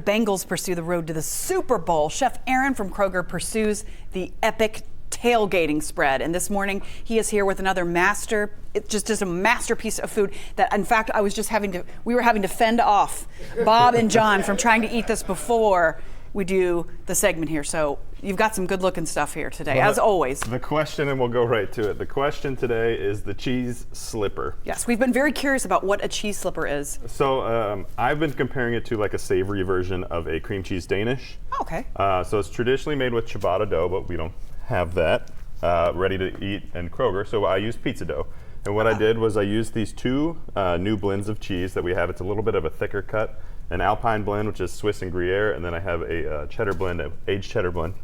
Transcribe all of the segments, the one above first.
Bengals pursue the road to the Super Bowl, Chef Aaron from Kroger pursues the epic tailgating spread. And this morning he is here with another just a masterpiece of food that, in fact, we were having to fend off Bob and John from trying to eat this before we do the segment here. So you've got some good looking stuff here today, as always. The question, and we'll go right to it. The question today is the cheese slipper. Yes, we've been very curious about what a cheese slipper is. So I've been comparing it to like a savory version of a cream cheese Danish. Oh, okay. So it's traditionally made with ciabatta dough, but we don't have that ready to eat in Kroger. So I use pizza dough. And what I did was I used these two new blends of cheese that we have. It's a little bit of a thicker cut. An Alpine blend, which is Swiss and Gruyere, and then I have a cheddar blend, an aged cheddar blend.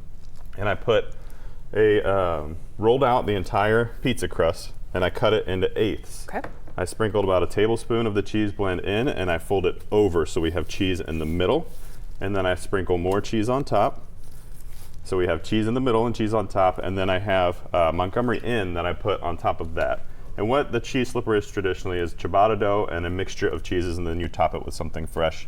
And I rolled out the entire pizza crust, and I cut it into eighths. Okay. I sprinkled about a tablespoon of the cheese blend in, and I fold it over so we have cheese in the middle. And then I sprinkle more cheese on top. So we have cheese in the middle and cheese on top, and then I have Montgomery Inn that I put on top of that. And what the cheese slipper is traditionally is ciabatta dough and a mixture of cheeses, and then you top it with something fresh,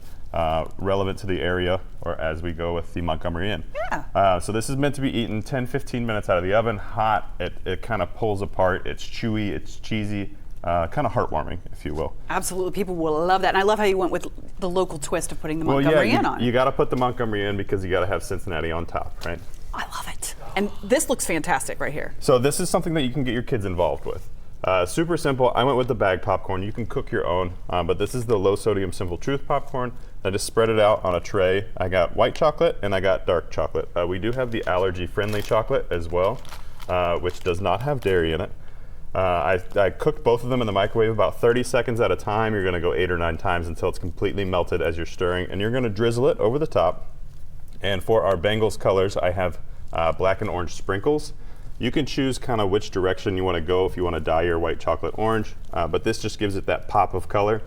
relevant to the area, or as we go with the Montgomery Inn. Yeah. So this is meant to be eaten 10-15 minutes out of the oven, hot. It kind of pulls apart. It's chewy, it's cheesy, kind of heartwarming, if you will. Absolutely, people will love that. And I love how you went with the local twist of putting the Montgomery Inn on. You got to put the Montgomery Inn because you got to have Cincinnati on top, right? I love it. And this looks fantastic right here. So this is something that you can get your kids involved with. Super simple. I went with the bag popcorn. You can cook your own, but this is the low sodium Simple Truth popcorn. I just spread it out on a tray. I got white chocolate and I got dark chocolate. We do have the allergy friendly chocolate as well, which does not have dairy in it. I cooked both of them in the microwave about 30 seconds at a time. You're going to go 8 or 9 times until it's completely melted as you're stirring, and you're going to drizzle it over the top. And for our Bengals colors, I have black and orange sprinkles. You can choose kind of which direction you want to go if you want to dye your white chocolate orange, but this just gives it that pop of color.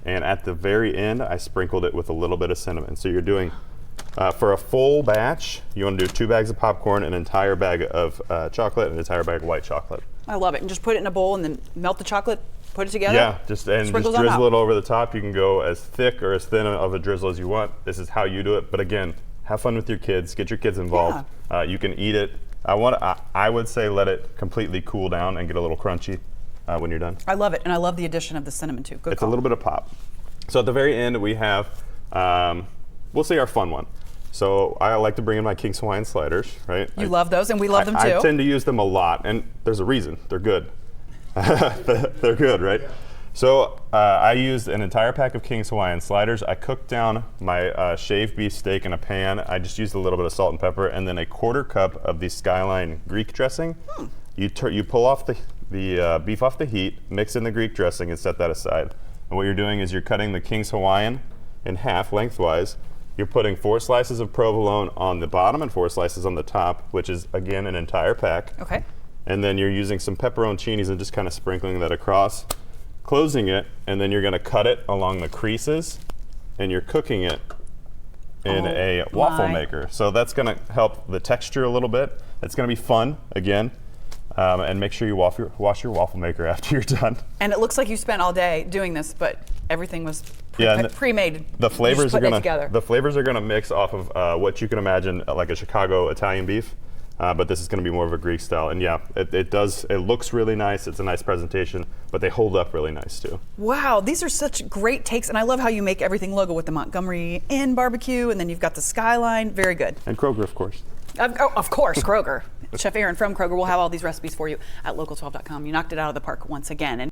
And at the very end, I sprinkled it with a little bit of cinnamon. So you're doing, for a full batch, you want to do 2 bags of popcorn, an entire bag of chocolate, and an entire bag of white chocolate. I love it. And just put it in a bowl and then melt the chocolate, put it together? Yeah, just drizzle it over the top. You can go as thick or as thin of a drizzle as you want. This is how you do it. But again, have fun with your kids. Get your kids involved. Yeah. You can eat it. I would say let it completely cool down and get a little crunchy when you're done. I love it, and I love the addition of the cinnamon too. Good It's call. a little bit of pop. So at the very end we have, we'll say our fun one. So I like to bring in my King's Hawaiian sliders, right? You love those, and we love them too. I tend to use them a lot, and there's a reason. They're good. They're good, right? So I used an entire pack of King's Hawaiian sliders. I cooked down my shaved beef steak in a pan. I just used a little bit of salt and pepper, and then a 1/4 cup of the Skyline Greek dressing. You pull off the beef off the heat, mix in the Greek dressing, and set that aside. And what you're doing is you're cutting the King's Hawaiian in half lengthwise. You're putting 4 slices of provolone on the bottom and 4 slices on the top, which is, again, an entire pack. Okay. And then you're using some pepperoncinis and just kind of sprinkling that across, closing it, and then you're going to cut it along the creases, and you're cooking it in a waffle maker. So that's going to help the texture a little bit. It's going to be fun, again. And make sure you wash your waffle maker after you're done. And it looks like you spent all day doing this, but everything was pre-made. The flavors are gonna mix off of what you can imagine like a Chicago Italian beef, but this is gonna be more of a Greek style. And yeah, it looks really nice. It's a nice presentation, but they hold up really nice too. Wow, these are such great takes, and I love how you make everything logo with the Montgomery Inn barbecue, and then you've got the Skyline. Very good. And Kroger, of course. Of course, Kroger. Chef Aaron from Kroger will have all these recipes for you at local12.com. You knocked it out of the park once again.